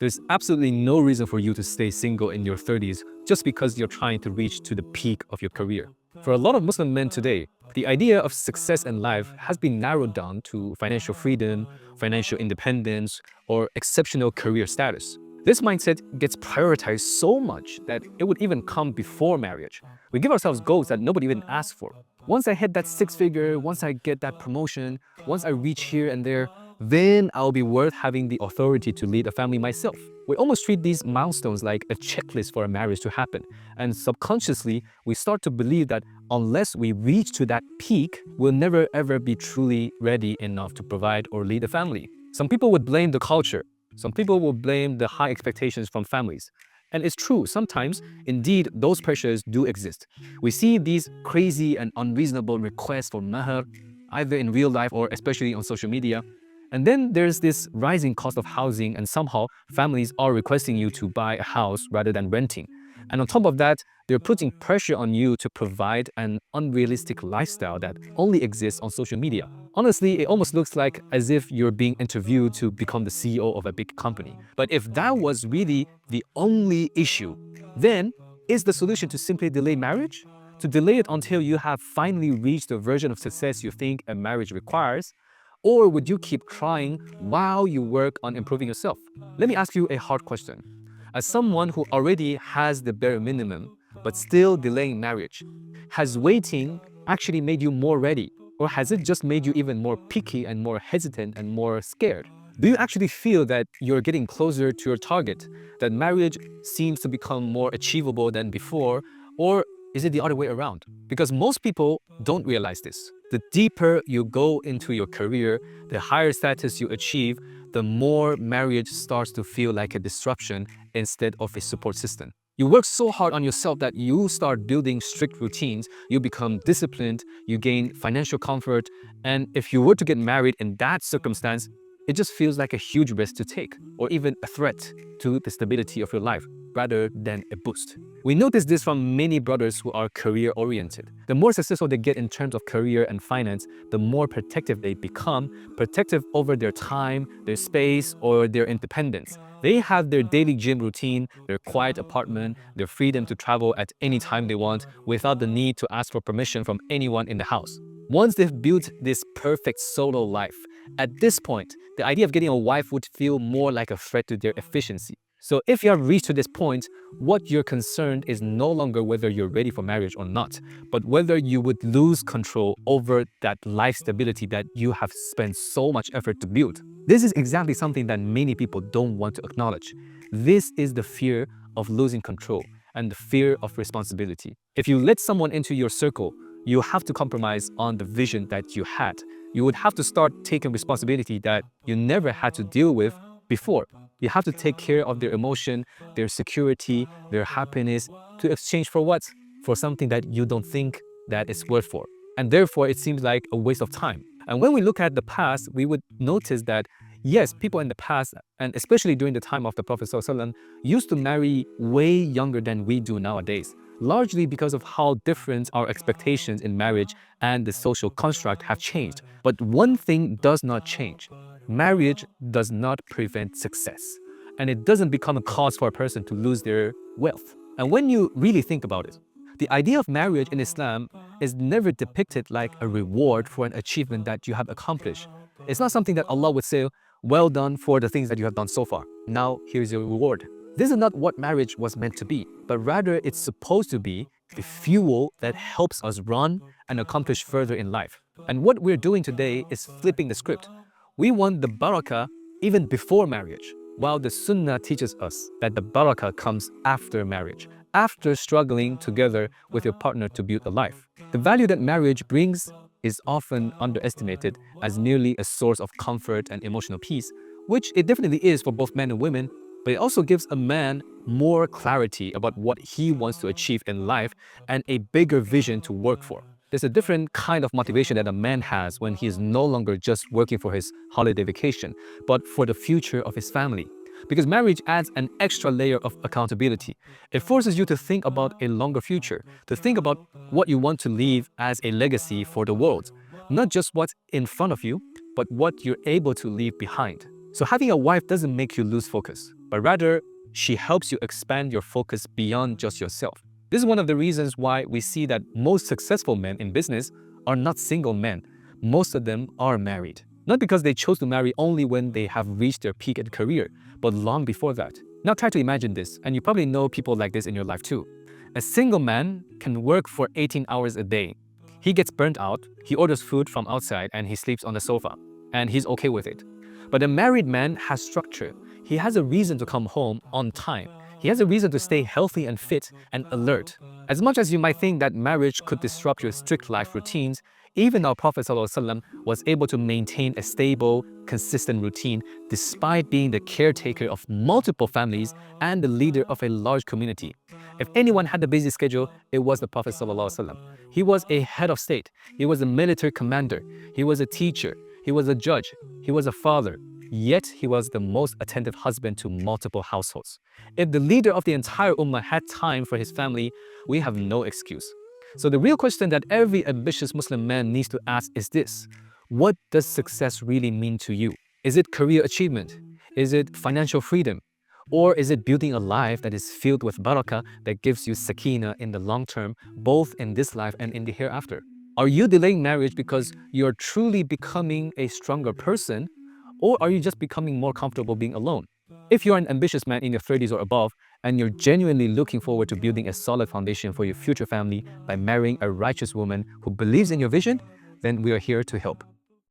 There's absolutely no reason for you to stay single in your 30s just because you're trying to reach to the peak of your career. For a lot of Muslim men today, the idea of success in life has been narrowed down to financial freedom, financial independence, or exceptional career status. This mindset gets prioritized so much that it would even come before marriage. We give ourselves goals that nobody even asked for. Once I hit that six figure, once I get that promotion, once I reach here and there, then I'll be worth having the authority to lead a family myself. We almost treat these milestones like a checklist for a marriage to happen. And subconsciously, we start to believe that unless we reach to that peak, we'll never ever be truly ready enough to provide or lead a family. Some people would blame the culture. Some people will blame the high expectations from families. And it's true, sometimes, indeed, those pressures do exist. We see these crazy and unreasonable requests for mahar, either in real life or especially on social media. And then there's this rising cost of housing, and somehow families are requesting you to buy a house rather than renting. And on top of that, they're putting pressure on you to provide an unrealistic lifestyle that only exists on social media. Honestly, it almost looks like as if you're being interviewed to become the CEO of a big company. But if that was really the only issue, then is the solution to simply delay marriage? To delay it until you have finally reached the version of success you think a marriage requires? Or would you keep trying while you work on improving yourself? Let me ask you a hard question. As someone who already has the bare minimum, but still delaying marriage, has waiting actually made you more ready? Or has it just made you even more picky and more hesitant and more scared? Do you actually feel that you're getting closer to your target, that marriage seems to become more achievable than before, or is it the other way around? Because most people don't realize this. The deeper you go into your career, the higher status you achieve, the more marriage starts to feel like a disruption instead of a support system. You work so hard on yourself that you start building strict routines, you become disciplined, you gain financial comfort, and if you were to get married in that circumstance, it just feels like a huge risk to take, or even a threat to the stability of your life, rather than a boost. We notice this from many brothers who are career-oriented. The more successful they get in terms of career and finance, the more protective they become, protective over their time, their space, or their independence. They have their daily gym routine, their quiet apartment, their freedom to travel at any time they want without the need to ask for permission from anyone in the house. Once they've built this perfect solo life, at this point, the idea of getting a wife would feel more like a threat to their efficiency. So if you have reached to this point, what you're concerned is no longer whether you're ready for marriage or not, but whether you would lose control over that life stability that you have spent so much effort to build. This is exactly something that many people don't want to acknowledge. This is the fear of losing control and the fear of responsibility. If you let someone into your circle, you have to compromise on the vision that you had. You would have to start taking responsibility that you never had to deal with before. You have to take care of their emotion, their security, their happiness to exchange for what? For something that you don't think that it's worth for. And therefore, it seems like a waste of time. And when we look at the past, we would notice that yes, people in the past, and especially during the time of the Prophet ﷺ, used to marry way younger than we do nowadays, largely because of how different our expectations in marriage and the social construct have changed. But one thing does not change. Marriage does not prevent success, and it doesn't become a cause for a person to lose their wealth. And when you really think about it, the idea of marriage in Islam is never depicted like a reward for an achievement that you have accomplished. It's not something that Allah would say, well done for the things that you have done so far. Now here's your reward. This is not what marriage was meant to be, but rather it's supposed to be the fuel that helps us run and accomplish further in life. And what we're doing today is flipping the script. We want the barakah even before marriage, while the Sunnah teaches us that the barakah comes after marriage, after struggling together with your partner to build a life. The value that marriage brings is often underestimated as merely a source of comfort and emotional peace, which it definitely is for both men and women, but it also gives a man more clarity about what he wants to achieve in life and a bigger vision to work for. There's a different kind of motivation that a man has when he is no longer just working for his holiday vacation, but for the future of his family. Because marriage adds an extra layer of accountability. It forces you to think about a longer future, to think about what you want to leave as a legacy for the world. Not just what's in front of you, but what you're able to leave behind. So having a wife doesn't make you lose focus, but rather she helps you expand your focus beyond just yourself. This is one of the reasons why we see that most successful men in business are not single men. Most of them are married. Not because they chose to marry only when they have reached their peak in career, but long before that. Now try to imagine this, and you probably know people like this in your life too. A single man can work for 18 hours a day. He gets burnt out, he orders food from outside, and he sleeps on the sofa. And he's okay with it. But a married man has structure. He has a reason to come home on time. He has a reason to stay healthy and fit and alert. As much as you might think that marriage could disrupt your strict life routines, even our Prophet ﷺ was able to maintain a stable, consistent routine despite being the caretaker of multiple families and the leader of a large community. If anyone had a busy schedule, it was the Prophet ﷺ. He was a head of state. He was a military commander. He was a teacher. He was a judge. He was a father. Yet he was the most attentive husband to multiple households. If the leader of the entire ummah had time for his family, we have no excuse. So the real question that every ambitious Muslim man needs to ask is this: what does success really mean to you? Is it career achievement? Is it financial freedom? Or is it building a life that is filled with barakah that gives you sakina in the long term, both in this life and in the hereafter? Are you delaying marriage because you're truly becoming a stronger person? Or are you just becoming more comfortable being alone? If you're an ambitious man in your 30s or above, and you're genuinely looking forward to building a solid foundation for your future family by marrying a righteous woman who believes in your vision, then we are here to help.